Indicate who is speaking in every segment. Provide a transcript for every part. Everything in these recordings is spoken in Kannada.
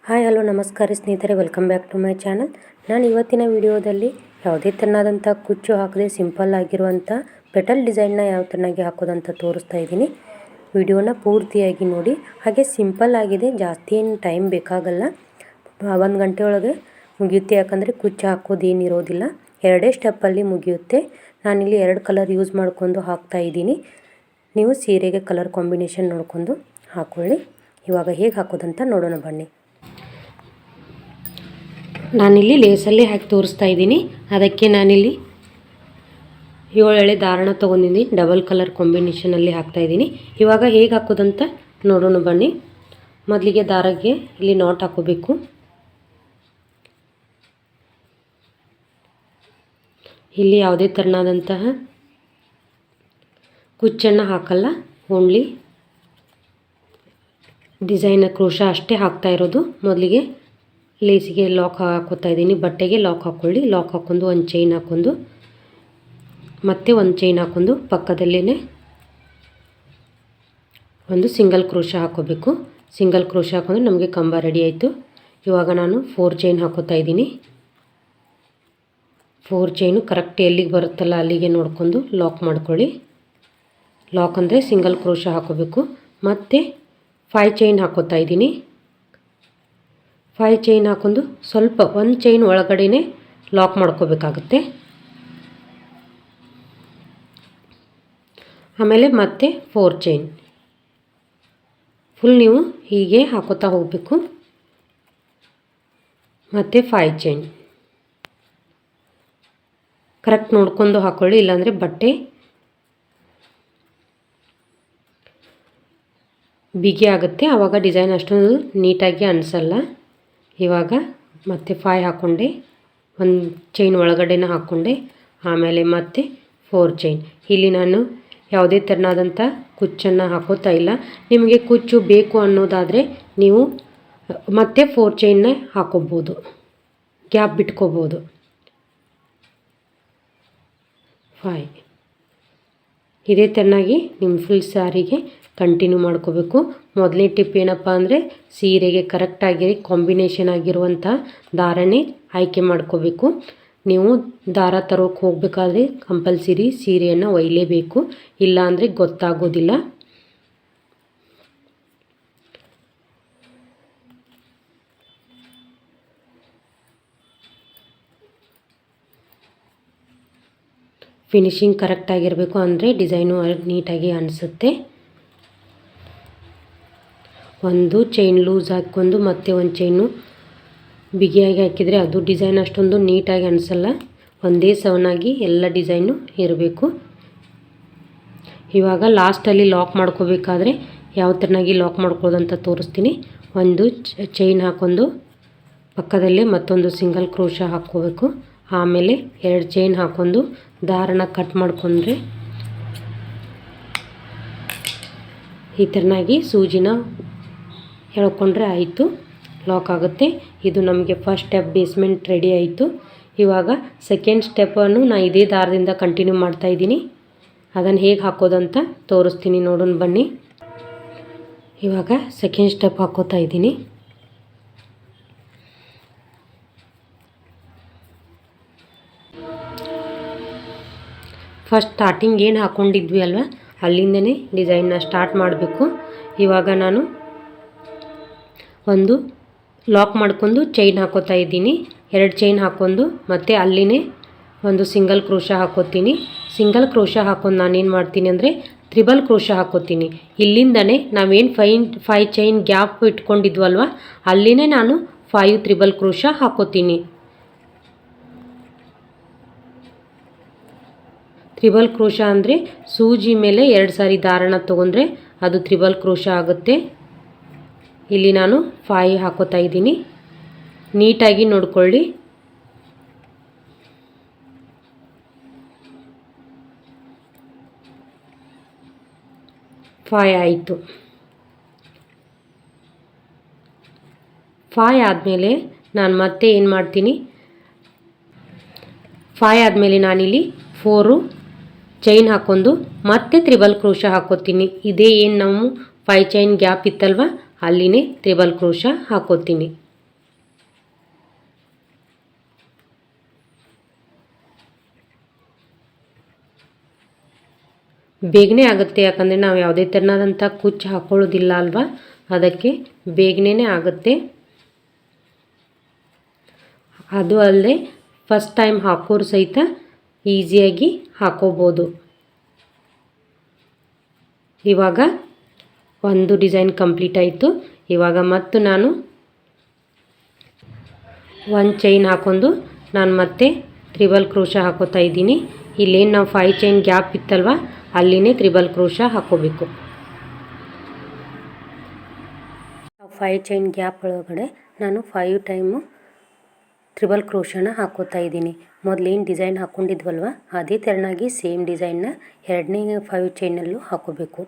Speaker 1: ಹಾಯ್ ಹಲೋ ನಮಸ್ಕಾರ ಸ್ನೇಹಿತರೆ, welcome back to my channel. ನಾನು ಇವತ್ತಿನ ವಿಡಿಯೋದಲ್ಲಿ ಯಾವುದೇ ಥರನಾದಂಥ ಕುಚ್ಚು ಹಾಕದೆ ಸಿಂಪಲ್ ಆಗಿರುವಂಥ ಪೆಟಲ್ ಡಿಸೈನ್ನ ಯಾವ ಥರನಾಗಿ ಹಾಕೋದಂತ ತೋರಿಸ್ತಾ ಇದ್ದೀನಿ. ವಿಡಿಯೋನ ಪೂರ್ತಿಯಾಗಿ ನೋಡಿ. ಹಾಗೆ ಸಿಂಪಲ್ ಆಗಿದೆ, ಜಾಸ್ತಿ ಏನು ಟೈಮ್ ಬೇಕಾಗಲ್ಲ, 1 ಗಂಟೆ ಒಳಗೆ ಮುಗಿಯುತ್ತೆ. ಯಾಕಂದರೆ ಕುಚ್ಚು ಹಾಕೋದೇನು ಇರೋದಿಲ್ಲ, 2 ಸ್ಟೆಪ್ಪಲ್ಲಿ ಮುಗಿಯುತ್ತೆ. ನಾನಿಲ್ಲಿ 2 ಕಲರ್ ಯೂಸ್ ಮಾಡ್ಕೊಂಡು ಹಾಕ್ತಾ ಇದ್ದೀನಿ. ನೀವು ಸೀರೆಗೆ ಕಲರ್ ಕಾಂಬಿನೇಷನ್ ನೋಡ್ಕೊಂಡು ಹಾಕ್ಕೊಳ್ಳಿ. ಇವಾಗ ಹೇಗೆ ಹಾಕೋದಂತ ನೋಡೋಣ ಬನ್ನಿ. ನಾನಿಲ್ಲಿ ಲೇಸಲ್ಲೇ ಹಾಕಿ ತೋರಿಸ್ತಾ ಇದ್ದೀನಿ. ಅದಕ್ಕೆ ನಾನಿಲ್ಲಿ 7 ಎಳೆ ದಾರಣ ತೊಗೊಂಡಿದ್ದೀನಿ, ಡಬಲ್ ಕಲರ್ ಕಾಂಬಿನೇಷನಲ್ಲಿ ಹಾಕ್ತಾಯಿದ್ದೀನಿ. ಇವಾಗ ಹೇಗೆ ಹಾಕೋದಂತ ನೋಡೋಣ ಬನ್ನಿ. ಮೊದಲಿಗೆ ದಾರಕ್ಕೆ ಇಲ್ಲಿ ನಾಟ್ ಹಾಕೋಬೇಕು. ಇಲ್ಲಿ ಯಾವುದೇ ಥರನಾದಂತಹ ಕುಚ್ಚನ್ನು ಹಾಕಲ್ಲ, ಓನ್ಲಿ ಡಿಸೈನ್ ಕ್ರೋಶ ಅಷ್ಟೇ ಹಾಕ್ತಾ ಇರೋದು. ಮೊದಲಿಗೆ ಲೇಸಿಗೆ ಲಾಕ್ ಹಾಕೋತಾ ಇದ್ದೀನಿ, ಬಟ್ಟೆಗೆ ಲಾಕ್ ಹಾಕ್ಕೊಳ್ಳಿ. ಲಾಕ್ ಹಾಕ್ಕೊಂಡು ಒಂದು ಚೈನ್ ಹಾಕ್ಕೊಂಡು ಮತ್ತೆ ಒಂದು ಚೈನ್ ಹಾಕ್ಕೊಂಡು ಪಕ್ಕದಲ್ಲೇ ಒಂದು ಸಿಂಗಲ್ ಕ್ರೋಶ ಹಾಕೋಬೇಕು. ಸಿಂಗಲ್ ಕ್ರೋಶ ಹಾಕೊಂಡ್ರೆ ನಮಗೆ ಕಂಬ ರೆಡಿ ಆಯಿತು. ಇವಾಗ ನಾನು 4 ಚೈನ್ ಹಾಕೋತಾ ಇದ್ದೀನಿ. 4 ಚೈನು ಕರೆಕ್ಟ್ ಎಲ್ಲಿಗೆ ಬರುತ್ತಲ್ಲ ಅಲ್ಲಿಗೆ ನೋಡ್ಕೊಂಡು ಲಾಕ್ ಮಾಡ್ಕೊಳ್ಳಿ. ಲಾಕ್ ಅಂದರೆ ಸಿಂಗಲ್ ಕ್ರೋಶ ಹಾಕೋಬೇಕು. ಮತ್ತು 5 ಚೈನ್ ಹಾಕೋತಾ ಇದ್ದೀನಿ. 5 ಚೈನ್ ಹಾಕೊಂಡು ಸ್ವಲ್ಪ 1 ಚೈನ್ ಒಳಗಡೆನೇ ಲಾಕ್ ಮಾಡ್ಕೋಬೇಕಾಗುತ್ತೆ. ಆಮೇಲೆ ಮತ್ತೆ 4 ಚೈನ್ ಫುಲ್ ನೀವು ಹೀಗೆ ಹಾಕೋತಾ ಹೋಗಬೇಕು. ಮತ್ತು 5 ಚೈನ್ ಕರೆಕ್ಟ್ ನೋಡ್ಕೊಂಡು ಹಾಕ್ಕೊಳ್ಳಿ, ಇಲ್ಲಾಂದರೆ ಬಟ್ಟೆ ಬಿಗಿ ಆಗುತ್ತೆ, ಆವಾಗ ಡಿಸೈನ್ ಅಷ್ಟೊಂದು ನೀಟಾಗಿ ಅನಿಸಲ್ಲ. ಇವಾಗ ಮತ್ತೆ 5 ಹಾಕ್ಕೊಂಡೆ, 1 ಚೈನ್ ಒಳಗಡೆನ ಹಾಕ್ಕೊಂಡೆ, ಆಮೇಲೆ ಮತ್ತೆ 4 ಚೈನ್. ಇಲ್ಲಿ ನಾನು ಯಾವುದೇ ಥರನಾದಂಥ ಕುಚ್ಚನ್ನು ಹಾಕೋತಾ ಇಲ್ಲ. ನಿಮಗೆ ಕುಚ್ಚು ಬೇಕು ಅನ್ನೋದಾದರೆ ನೀವು ಮತ್ತೆ 4 ಚೈನ್ನ ಹಾಕೋಬೋದು, ಗ್ಯಾಪ್ ಬಿಟ್ಕೋಬೋದು. 5 ಇದೇ ಥರನಾಗಿ ನಿಮ್ಮ ಫುಲ್ ಸ್ಯಾರಿಗೆ ಕಂಟಿನ್ಯೂ ಮಾಡ್ಕೋಬೇಕು. ಮೊದಲನೇ ಟಿಪ್ ಏನಪ್ಪ ಅಂದರೆ ಸೀರೆಗೆ ಕರೆಕ್ಟಾಗಿ ಕಾಂಬಿನೇಷನ್ ಆಗಿರುವಂಥ ದಾರನೇ ಆಯ್ಕೆ ಮಾಡ್ಕೋಬೇಕು. ನೀವು ದಾರ ತರೋಕ್ಕೆ ಹೋಗಬೇಕಾದ್ರೆ ಕಂಪಲ್ಸರಿ ಸೀರೆಯನ್ನು ಒಯ್ಯಲೇಬೇಕು, ಇಲ್ಲಾಂದರೆ ಗೊತ್ತಾಗೋದಿಲ್ಲ. ಫಿನಿಶಿಂಗ್ ಕರೆಕ್ಟಾಗಿರಬೇಕು, ಅಂದರೆ ಡಿಸೈನು ನೀಟಾಗಿ ಅನಿಸುತ್ತೆ. 1 ಚೈನ್ ಲೂಸ್ ಹಾಕ್ಕೊಂಡು ಮತ್ತೆ 1 ಚೈನು ಬಿಗಿಯಾಗಿ ಹಾಕಿದರೆ ಅದು ಡಿಸೈನ್ ಅಷ್ಟೊಂದು ನೀಟಾಗಿ ಅನಿಸಲ್ಲ. ಒಂದೇ ಸವನಾಗಿ ಎಲ್ಲ ಡಿಸೈನು ಇರಬೇಕು. ಇವಾಗ ಲಾಸ್ಟಲ್ಲಿ ಲಾಕ್ ಮಾಡ್ಕೋಬೇಕಾದ್ರೆ ಯಾವ ಥರನಾಗಿ ಲಾಕ್ ಮಾಡ್ಕೊಳ್ಳೋದಂತ ತೋರಿಸ್ತೀನಿ. 1 ಚೈನ್ ಹಾಕ್ಕೊಂಡು ಪಕ್ಕದಲ್ಲೇ ಮತ್ತೊಂದು ಸಿಂಗಲ್ ಕ್ರೋಶ ಹಾಕ್ಕೋಬೇಕು. ಆಮೇಲೆ 2 ಚೈನ್ ಹಾಕ್ಕೊಂಡು ದಾರನ ಕಟ್ ಮಾಡ್ಕೊಂಡ್ರೆ ಈ ಥರನಾಗಿ ಸೂಜಿನ ಎಳ್ಕೊಂಡ್ರೆ ಆಯಿತು, ಲಾಕ್ ಆಗುತ್ತೆ. ಇದು ನಮಗೆ ಫಸ್ಟ್ ಸ್ಟೆಪ್ ಬೇಸ್ಮೆಂಟ್ ರೆಡಿ ಆಯಿತು. ಇವಾಗ ಸೆಕೆಂಡ್ ಸ್ಟೆಪ್ಪನ್ನು ನಾನು ಇದೇ ದಾರದಿಂದ ಕಂಟಿನ್ಯೂ ಮಾಡ್ತಾಯಿದ್ದೀನಿ. ಅದನ್ನು ಹೇಗೆ ಹಾಕೋದಂತ ತೋರಿಸ್ತೀನಿ, ನೋಡೋಣ ಬನ್ನಿ. ಇವಾಗ ಸೆಕೆಂಡ್ ಸ್ಟೆಪ್ ಹಾಕೋತಾ ಇದ್ದೀನಿ. ಫಸ್ಟ್ ಸ್ಟಾರ್ಟಿಂಗ್ ಏನು ಹಾಕ್ಕೊಂಡಿದ್ವಿ ಅಲ್ವ, ಅಲ್ಲಿಂದನೇ ಡಿಸೈನ್ನ ಸ್ಟಾರ್ಟ್ ಮಾಡಬೇಕು. ಇವಾಗ ನಾನು ಒಂದು ಲಾಕ್ ಮಾಡ್ಕೊಂಡು ಚೈನ್ ಹಾಕೋತಾ ಇದ್ದೀನಿ. 2 ಚೈನ್ ಹಾಕ್ಕೊಂಡು ಮತ್ತು ಅಲ್ಲಿನೇ ಒಂದು ಸಿಂಗಲ್ ಕ್ರೋಶ ಹಾಕೋತೀನಿ. ಸಿಂಗಲ್ ಕ್ರೋಶ ಹಾಕೊಂಡು ನಾನೇನು ಮಾಡ್ತೀನಿ ಅಂದರೆ ತ್ರಿಬಲ್ ಕ್ರೋಶ ಹಾಕೋತೀನಿ. ಇಲ್ಲಿಂದನೇ ನಾವೇನು 5 ಚೈನ್ ಗ್ಯಾಪ್ ಇಟ್ಕೊಂಡಿದ್ವಲ್ವ, ಅಲ್ಲಿನೇ ನಾನು 5 ತ್ರಿಬಲ್ ಕ್ರೋಶ ಹಾಕೋತೀನಿ. ತ್ರಿಬಲ್ ಕ್ರೋಶ ಅಂದರೆ ಸೂಜಿ ಮೇಲೆ 2 ಸಾರಿ ದಾರಣ ತೊಗೊಂಡ್ರೆ ಅದು ತ್ರಿಬಲ್ ಕ್ರೋಶ ಆಗುತ್ತೆ. ಇಲ್ಲಿ ನಾನು 5 ಹಾಕೋತಾ ಇದ್ದೀನಿ. ನೀಟಾಗಿ ನೋಡ್ಕೊಳ್ಳಿ. 5 ಆಯಿತು. 5 ಆದಮೇಲೆ ನಾನು ಮತ್ತೆ ಏನು ಮಾಡ್ತೀನಿ, 5 ಆದಮೇಲೆ ನಾನಿಲ್ಲಿ 4 ಚೈನ್ ಹಾಕ್ಕೊಂಡು ಮತ್ತೆ ತ್ರಿಬಲ್ ಕ್ರೋಶ ಹಾಕೋತೀನಿ. ಇದೇ ಏನು ನಾವು 5 ಚೈನ್ ಗ್ಯಾಪ್ ಇತ್ತಲ್ವ, ಅಲ್ಲಿನೇ ತ್ರಿಬಲ್ ಕ್ರೋಶ ಹಾಕೋತೀನಿ. ಬೇಗನೆ ಆಗುತ್ತೆ, ಯಾಕಂದರೆ ನಾವು ಯಾವುದೇ ಥರನಾದಂಥ ಕುಚ್ಚು ಹಾಕ್ಕೊಳ್ಳೋದಿಲ್ಲ ಅಲ್ವಾ, ಅದಕ್ಕೆ ಬೇಗನೆ ಆಗುತ್ತೆ. ಅದು ಅಲ್ಲದೆ ಫಸ್ಟ್ ಟೈಮ್ ಹಾಕೋರು ಸಹಿತ ಈಸಿಯಾಗಿ ಹಾಕೋಬೋದು. ಇವಾಗ ಒಂದು ಡಿಸೈನ್ ಕಂಪ್ಲೀಟ್ ಆಯಿತು. ಇವಾಗ ಮತ್ತು ನಾನು ಒಂದು ಚೈನ್ ಹಾಕ್ಕೊಂಡು ನಾನು ಮತ್ತೆ ತ್ರಿಬಲ್ ಕ್ರೋಶಾ ಹಾಕೋತಾ ಇದ್ದೀನಿ. ಇಲ್ಲೇನು ನಾವು 5 ಚೈನ್ ಗ್ಯಾಪ್ ಇತ್ತಲ್ವ ಅಲ್ಲಿನೇ ತ್ರಿಬಲ್ ಕ್ರೋಶಾ ಹಾಕೋಬೇಕು. 5 ಚೈನ್ ಗ್ಯಾಪ್ ಒಳಗಡೆ ನಾನು 5 ಟೈಮು ತ್ರಿಬಲ್ ಕ್ರೋಶಾನ ಹಾಕೋತಾ ಇದ್ದೀನಿ. ಮೊದಲೇನು ಡಿಸೈನ್ ಹಾಕ್ಕೊಂಡಿದ್ವಲ್ವ ಅದೇ ಥರನಾಗಿ ಸೇಮ್ ಡಿಸೈನ್ನ ಎರಡನೇ 5 ಚೈನಲ್ಲೂ ಹಾಕೋಬೇಕು.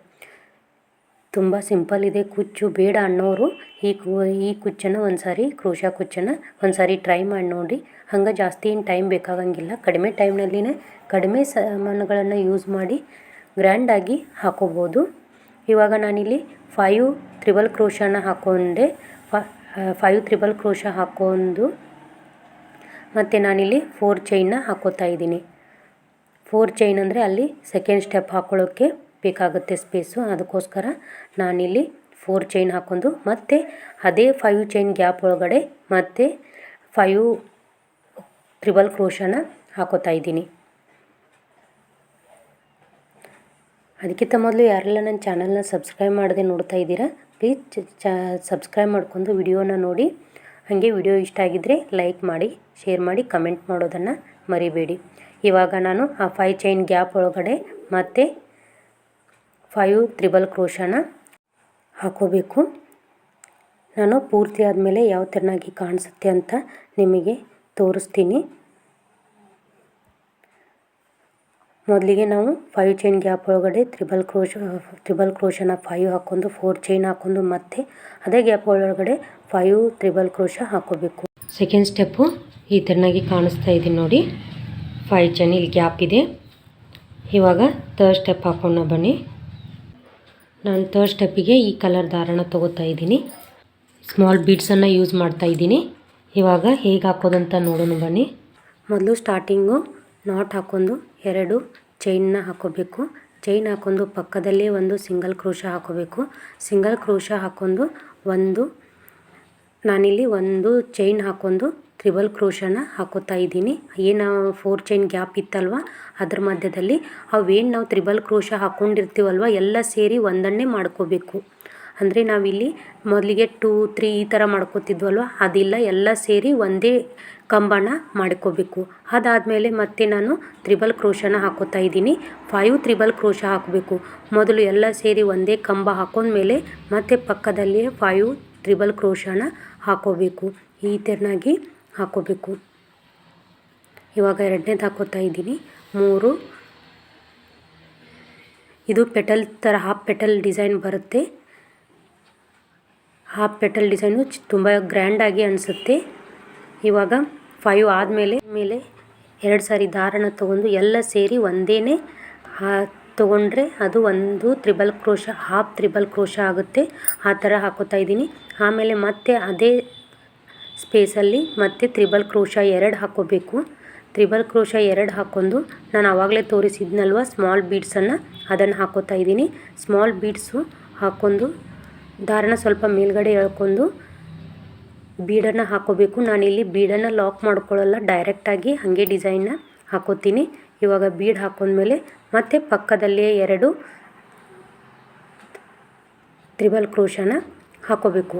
Speaker 1: ತುಂಬ ಸಿಂಪಲ್ ಇದೆ. ಕುಚ್ಚು ಬೇಡ ಅನ್ನೋರು ಈ ಕುಚ್ಚನ್ನು ಒಂದು ಸಾರಿ ಕ್ರೋಶಾ ಕುಚ್ಚನ್ನು ಒಂದು ಸಾರಿ ಟ್ರೈ ಮಾಡಿ ನೋಡಿ. ಹಂಗೆ ಜಾಸ್ತಿ ಏನು ಟೈಮ್ ಬೇಕಾಗಂಗಿಲ್ಲ, ಕಡಿಮೆ ಟೈಮ್ನಲ್ಲಿನೇ ಕಡಿಮೆ ಸಾಮಾನುಗಳನ್ನು ಯೂಸ್ ಮಾಡಿ ಗ್ರ್ಯಾಂಡಾಗಿ ಹಾಕೋಬೋದು. ಇವಾಗ ನಾನಿಲ್ಲಿ 5 ತ್ರಿಬಲ್ ಕ್ರೋಶಾನ ಹಾಕ್ಕೊಂಡೆ. 5 ತ್ರಿಬಲ್ ಕ್ರೋಶಾ ಹಾಕ್ಕೊಂಡು ಮತ್ತು ನಾನಿಲ್ಲಿ 4 ಚೈನ್ನ ಹಾಕೋತಾ ಇದ್ದೀನಿ. 4 ಚೈನ್ ಅಂದರೆ ಅಲ್ಲಿ ಸೆಕೆಂಡ್ ಸ್ಟೆಪ್ ಹಾಕ್ಕೊಳ್ಳೋಕ್ಕೆ ಬೇಕಾಗುತ್ತೆ ಸ್ಪೇಸು, ಅದಕ್ಕೋಸ್ಕರ ನಾನಿಲ್ಲಿ 4 ಚೈನ್ ಹಾಕ್ಕೊಂಡು ಮತ್ತು ಅದೇ 5 ಚೈನ್ ಗ್ಯಾಪ್ ಒಳಗಡೆ ಮತ್ತು 5 ತ್ರಿಬಲ್ ಕ್ರೋಶಾನ ಹಾಕೋತಾ ಇದ್ದೀನಿ. ಅದಕ್ಕಿಂತ ಮೊದಲು ಯಾರೆಲ್ಲ ನನ್ನ ಚಾನಲ್ನ ಸಬ್ಸ್ಕ್ರೈಬ್ ಮಾಡದೆ ನೋಡ್ತಾ ಇದ್ದೀರಾ, ಪ್ಲೀಸ್ ಸಬ್ಸ್ಕ್ರೈಬ್ ಮಾಡ್ಕೊಂಡು ವಿಡಿಯೋನ ನೋಡಿ. ಹಾಗೆ ವಿಡಿಯೋ ಇಷ್ಟ ಆಗಿದ್ದರೆ ಲೈಕ್ ಮಾಡಿ, ಶೇರ್ ಮಾಡಿ, ಕಮೆಂಟ್ ಮಾಡೋದನ್ನು ಮರಿಬೇಡಿ. ಇವಾಗ ನಾನು ಆ 5 ಚೈನ್ ಗ್ಯಾಪ್ ಒಳಗಡೆ ಮತ್ತು 5 ತ್ರಿಬಲ್ ಕ್ರೋಶಾನ ಹಾಕೋಬೇಕು. ನಾನು ಪೂರ್ತಿ ಆದಮೇಲೆ ಯಾವ ಥರನಾಗಿ ಕಾಣಿಸುತ್ತೆ ಅಂತ ನಿಮಗೆ ತೋರಿಸ್ತೀನಿ. ಮೊದಲಿಗೆ ನಾವು 5 ಚೈನ್ ಗ್ಯಾಪ್ ಒಳಗಡೆ ತ್ರಿಬಲ್ ಕ್ರೋಶಾನ 5 ಹಾಕ್ಕೊಂಡು 4 ಚೈನ್ ಹಾಕ್ಕೊಂಡು ಮತ್ತೆ ಅದೇ ಗ್ಯಾಪ್ ಒಳಗಡೆ 5 ತ್ರಿಬಲ್ ಕ್ರೋಶಾ ಹಾಕೋಬೇಕು. ಸೆಕೆಂಡ್ ಸ್ಟೆಪ್ಪು ಈ ಥರನಾಗಿ ಕಾಣಿಸ್ತಾ ಇದೆ ನೋಡಿ. 5 ಚೈನ್ ಇಲ್ಲಿ ಗ್ಯಾಪ್ ಇದೆ. ಇವಾಗ ಥರ್ಡ್ ಸ್ಟೆಪ್ ಹಾಕೋಣ ಬನ್ನಿ. ನಾನು ಥರ್ಡ್ ಸ್ಟೆಪ್ಪಿಗೆ ಈ ಕಲರ್ ದಾರನ ತೊಗೋತಾ ಇದ್ದೀನಿ. ಸ್ಮಾಲ್ ಬೀಡ್ಸನ್ನು ಯೂಸ್ ಮಾಡ್ತಾ ಇದ್ದೀನಿ. ಇವಾಗ ಹೇಗೆ ಹಾಕೋದಂತ ನೋಡೋಣ ಬನ್ನಿ. ಮೊದಲು ಸ್ಟಾರ್ಟಿಂಗು ನಾಟ್ ಹಾಕ್ಕೊಂಡು 2 ಚೈನ್ನ ಹಾಕೋಬೇಕು. ಚೈನ್ ಹಾಕ್ಕೊಂಡು ಪಕ್ಕದಲ್ಲೇ ಒಂದು ಸಿಂಗಲ್ ಕ್ರೋಶಾ ಹಾಕೋಬೇಕು. ಸಿಂಗಲ್ ಕ್ರೋಶಾ ಹಾಕ್ಕೊಂಡು ನಾನಿಲ್ಲಿ ಒಂದು ಚೈನ್ ಹಾಕ್ಕೊಂಡು ತ್ರಿಬಲ್ ಕ್ರೋಶಾನ ಹಾಕೋತಾ ಇದ್ದೀನಿ. ಏನು 4 ಚೈನ್ ಗ್ಯಾಪ್ ಇತ್ತಲ್ವ ಅದ್ರ ಮಧ್ಯದಲ್ಲಿ ಅವೇನು ನಾವು ತ್ರಿಬಲ್ ಕ್ರೋಶಾ ಹಾಕ್ಕೊಂಡಿರ್ತೀವಲ್ವ ಎಲ್ಲ ಸೇರಿ ಒಂದನ್ನೇ ಮಾಡ್ಕೋಬೇಕು. ಅಂದರೆ ನಾವಿಲ್ಲಿ ಮೊದಲಿಗೆ 2, 3 ಈ ಥರ ಮಾಡ್ಕೋತಿದ್ವಲ್ವ ಅದಿಲ್ಲ, ಎಲ್ಲ ಸೇರಿ ಒಂದೇ ಕಂಬನ ಮಾಡ್ಕೋಬೇಕು. ಅದಾದಮೇಲೆ ಮತ್ತೆ ನಾನು ತ್ರಿಬಲ್ ಕ್ರೋಶಾನ ಹಾಕೋತಾ ಇದ್ದೀನಿ. 5 ತ್ರಿಬಲ್ ಕ್ರೋಶಾ ಹಾಕಬೇಕು. ಮೊದಲು ಎಲ್ಲ ಸೇರಿ ಒಂದೇ ಕಂಬ ಹಾಕೊಂಡ್ಮೇಲೆ ಮತ್ತೆ ಪಕ್ಕದಲ್ಲಿ 5 ತ್ರಿಬಲ್ ಕ್ರೋಶಾನ ಹಾಕೋಬೇಕು. ಈ ಥರನಾಗಿ ಹಾಕೋಬೇಕು. ಇವಾಗ ಎರಡನೇದು ಹಾಕೋತಾ ಇದ್ದೀನಿ. 3 ಇದು ಪೆಟಲ್ ಥರ ಹಾಫ್ ಪೆಟಲ್ ಡಿಸೈನ್ ಬರುತ್ತೆ. ಹಾಫ್ ಪೆಟಲ್ ಡಿಸೈನು ತುಂಬ ಗ್ರ್ಯಾಂಡಾಗಿ ಅನಿಸುತ್ತೆ. ಇವಾಗ 5 ಆದಮೇಲೆ 2 ಸಾರಿ ದಾರನ ತೊಗೊಂಡು ಎಲ್ಲ ಸೇರಿ ಒಂದೇ ತೊಗೊಂಡ್ರೆ ಅದು ಒಂದು triple crochet, half triple crochet ಆಗುತ್ತೆ. ಆ ಥರ ಹಾಕೋತಾ ಇದ್ದೀನಿ. ಆಮೇಲೆ ಮತ್ತೆ ಅದೇ ಸ್ಪೇಸಲ್ಲಿ ಮತ್ತೆ ತ್ರಿಬಲ್ ಕ್ರೋಶಾ 2 ಹಾಕೋಬೇಕು. ತ್ರಿಬಲ್ ಕ್ರೋಶಾ 2 ಹಾಕ್ಕೊಂಡು ನಾನು ಆವಾಗಲೇ ತೋರಿಸಿದ್ನಲ್ವ ಸ್ಮಾಲ್ ಬೀಡ್ಸನ್ನು ಅದನ್ನು ಹಾಕೋತಾ ಇದ್ದೀನಿ. ಸ್ಮಾಲ್ ಬೀಡ್ಸು ಹಾಕ್ಕೊಂಡು ದಾರನ ಸ್ವಲ್ಪ ಮೇಲ್ಗಡೆ ಎಳ್ಕೊಂಡು ಬೀಡನ್ನು ಹಾಕೋಬೇಕು. ನಾನಿಲ್ಲಿ ಬೀಡನ್ನು ಲಾಕ್ ಮಾಡ್ಕೊಳ್ಳಲ್ಲ, ಡೈರೆಕ್ಟಾಗಿ ಹಾಗೆ ಡಿಸೈನ್ನ ಹಾಕೋತೀನಿ. ಇವಾಗ ಬೀಡ್ ಹಾಕೊಂಡ್ಮೇಲೆ ಮತ್ತೆ ಪಕ್ಕದಲ್ಲೇ 2 ತ್ರಿಬಲ್ ಕ್ರೋಶಾನ ಹಾಕೋಬೇಕು.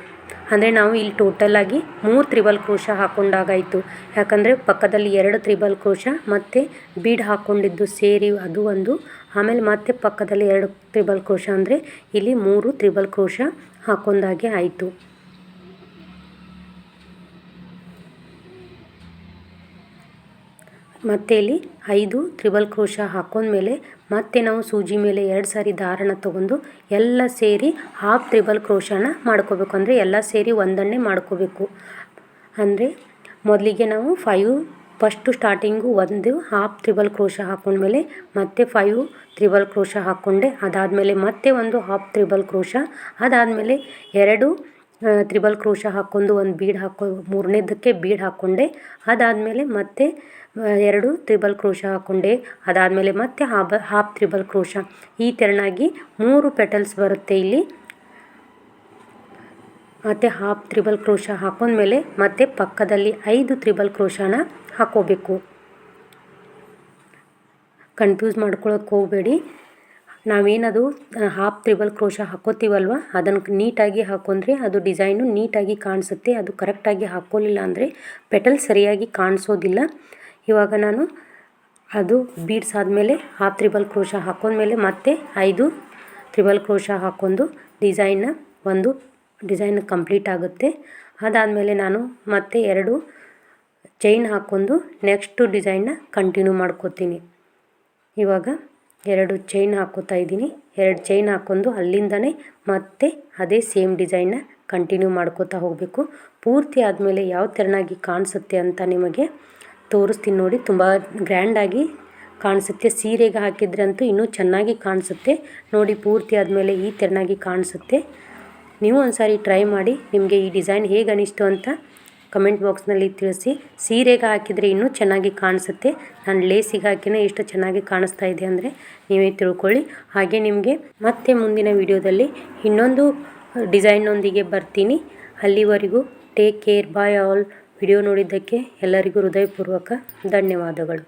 Speaker 1: ಅಂದರೆ ನಾವು ಇಲ್ಲಿ ಟೋಟಲಾಗಿ 3 ತ್ರಿಬಲ್ ಕ್ರೋಶಾ ಹಾಕ್ಕೊಂಡಾಗಾಯಿತು. ಯಾಕಂದರೆ ಪಕ್ಕದಲ್ಲಿ 2 ತ್ರಿಬಲ್ ಕ್ರೋಶಾ ಮತ್ತು ಬೀಡ್ ಹಾಕ್ಕೊಂಡಿದ್ದು ಸೇರಿ ಅದು ಒಂದು, ಆಮೇಲೆ ಮತ್ತೆ ಪಕ್ಕದಲ್ಲಿ 2 ತ್ರಿಬಲ್ ಕ್ರೋಶಾ ಅಂದರೆ ಇಲ್ಲಿ 3 ತ್ರಿಬಲ್ ಕ್ರೋಶಾ ಹಾಕ್ಕೊಂಡಾಗೆ ಆಯಿತು. ಮತ್ತು ಇಲ್ಲಿ 5 ತ್ರಿಬಲ್ ಕ್ರೋಶಾ ಹಾಕ್ಕೊಂಡ್ಮೇಲೆ ಮತ್ತೆ ನಾವು ಸೂಜಿ ಮೇಲೆ 2 ಸಾರಿ ದಾರನ ತೊಗೊಂಡು ಎಲ್ಲ ಸೇರಿ ಹಾಫ್ ತ್ರಿಬಲ್ ಕ್ರೋಶಾನ ಮಾಡ್ಕೋಬೇಕು. ಅಂದರೆ ಎಲ್ಲ ಸೇರಿ ಒಂದನ್ನೇ ಮಾಡ್ಕೋಬೇಕು. ಅಂದರೆ ಮೊದಲಿಗೆ ನಾವು 5 ಫಸ್ಟು ಸ್ಟಾರ್ಟಿಂಗು ಒಂದು ಹಾಫ್ ತ್ರಿಬಲ್ ಕ್ರೋಶಾ ಹಾಕ್ಕೊಂಡ್ಮೇಲೆ ಮತ್ತೆ 5 ತ್ರಿಬಲ್ ಕ್ರೋಶಾ ಹಾಕ್ಕೊಂಡೆ. ಅದಾದಮೇಲೆ ಮತ್ತೆ ಒಂದು ಹಾಫ್ ತ್ರಿಬಲ್ ಕ್ರೋಶಾ, ಅದಾದಮೇಲೆ 2 ತ್ರಿಬಲ್ ಕ್ರೋಶ ಹಾಕ್ಕೊಂಡು ಒಂದು ಬೀಡ್ ಮೂರನೇದಕ್ಕೆ ಬೀಡ್ ಹಾಕ್ಕೊಂಡೆ. ಅದಾದಮೇಲೆ ಮತ್ತೆ 2 ತ್ರಿಬಲ್ ಕ್ರೋಶ ಹಾಕ್ಕೊಂಡೆ. ಅದಾದಮೇಲೆ ಮತ್ತೆ ಹಾಫ್ ತ್ರಿಬಲ್ ಕ್ರೋಶ. ಈ ತೆರನಾಗಿ 3 ಪೆಟಲ್ಸ್ ಬರುತ್ತೆ ಇಲ್ಲಿ. ಮತ್ತು ಹಾಫ್ ತ್ರಿಬಲ್ ಕ್ರೋಶ ಹಾಕೊಂಡ್ಮೇಲೆ ಮತ್ತೆ ಪಕ್ಕದಲ್ಲಿ 5 ತ್ರಿಬಲ್ ಕ್ರೋಶನ ಹಾಕ್ಕೋಬೇಕು. ಕನ್ಫ್ಯೂಸ್ ಮಾಡ್ಕೊಳ್ಳೋಕೆ ಹೋಗಬೇಡಿ. ನಾವೇನದು ಹಾಫ್ ತ್ರಿಬಲ್ ಕ್ರೋಶ ಹಾಕೋತೀವಲ್ವ ಅದನ್ನು ನೀಟಾಗಿ ಹಾಕೊಂಡ್ರೆ ಅದು ಡಿಸೈನು ನೀಟಾಗಿ ಕಾಣಿಸುತ್ತೆ. ಅದು ಕರೆಕ್ಟಾಗಿ ಹಾಕ್ಕೊಳ್ಳಿಲ್ಲ ಅಂದರೆ ಪೆಟಲ್ ಸರಿಯಾಗಿ ಕಾಣಿಸೋದಿಲ್ಲ. ಇವಾಗ ನಾನು ಅದು ಬೀಡ್ಸ್ ಆದಮೇಲೆ ಹಾಫ್ ತ್ರಿಬಲ್ ಕ್ರೋಶ ಹಾಕೊಂಡ್ಮೇಲೆ ಮತ್ತೆ 5 ತ್ರಿಬಲ್ ಕ್ರೋಶ ಹಾಕ್ಕೊಂಡು ಒಂದು ಡಿಸೈನ್ ಕಂಪ್ಲೀಟ್ ಆಗುತ್ತೆ. ಅದಾದಮೇಲೆ ನಾನು ಮತ್ತೆ 2 ಚೈನ್ ಹಾಕ್ಕೊಂಡು ನೆಕ್ಸ್ಟು ಡಿಸೈನ್ನ ಕಂಟಿನ್ಯೂ ಮಾಡ್ಕೋತೀನಿ. ಇವಾಗ 2 ಚೈನ್ ಹಾಕ್ಕೋತಾ ಇದ್ದೀನಿ. 2 ಚೈನ್ ಹಾಕ್ಕೊಂಡು ಅಲ್ಲಿಂದನೇ ಮತ್ತೆ ಅದೇ ಸೇಮ್ ಡಿಸೈನ್ನ ಕಂಟಿನ್ಯೂ ಮಾಡ್ಕೋತಾ ಹೋಗಬೇಕು. ಪೂರ್ತಿ ಆದಮೇಲೆ ಯಾವ ತೆರನಾಗಿ ಕಾಣಿಸುತ್ತೆ ಅಂತ ನಿಮಗೆ ತೋರಿಸ್ತೀನಿ ನೋಡಿ. ತುಂಬ ಗ್ರ್ಯಾಂಡಾಗಿ ಕಾಣಿಸುತ್ತೆ. ಸೀರೆಗೆ ಹಾಕಿದ್ರೆ ಅಂತೂ ಇನ್ನೂ ಚೆನ್ನಾಗಿ ಕಾಣಿಸುತ್ತೆ ನೋಡಿ. ಪೂರ್ತಿ ಆದಮೇಲೆ ಈ ತೆರನಾಗಿ ಕಾಣಿಸುತ್ತೆ. ನೀವು ಒಂದ್ಸಾರಿ ಟ್ರೈ ಮಾಡಿ. ನಿಮಗೆ ಈ ಡಿಸೈನ್ ಹೇಗೆ ಅನಿಸ್ತು ಅಂತ ಕಮೆಂಟ್ ಬಾಕ್ಸ್ನಲ್ಲಿ ತಿಳಿಸಿ. ಸೀರೆಗೆ ಹಾಕಿದರೆ ಇನ್ನೂ ಚೆನ್ನಾಗಿ ಕಾಣಿಸುತ್ತೆ. ನಾನು ಲೇಸಿಗೆ ಹಾಕಿನೇ ಎಷ್ಟು ಚೆನ್ನಾಗಿ ಕಾಣಿಸ್ತಾ ಇದೆ ಅಂದರೆ ನೀವೇ ತಿಳ್ಕೊಳ್ಳಿ. ಹಾಗೆ ನಿಮಗೆ ಮತ್ತೆ ಮುಂದಿನ ವಿಡಿಯೋದಲ್ಲಿ ಇನ್ನೊಂದು ಡಿಸೈನ್ನೊಂದಿಗೆ ಬರ್ತೀನಿ. ಅಲ್ಲಿವರೆಗೂ take care, bye all. Video ನೋಡಿದ್ದಕ್ಕೆ ಎಲ್ಲರಿಗೂ ಹೃದಯಪೂರ್ವಕ ಧನ್ಯವಾದಗಳು.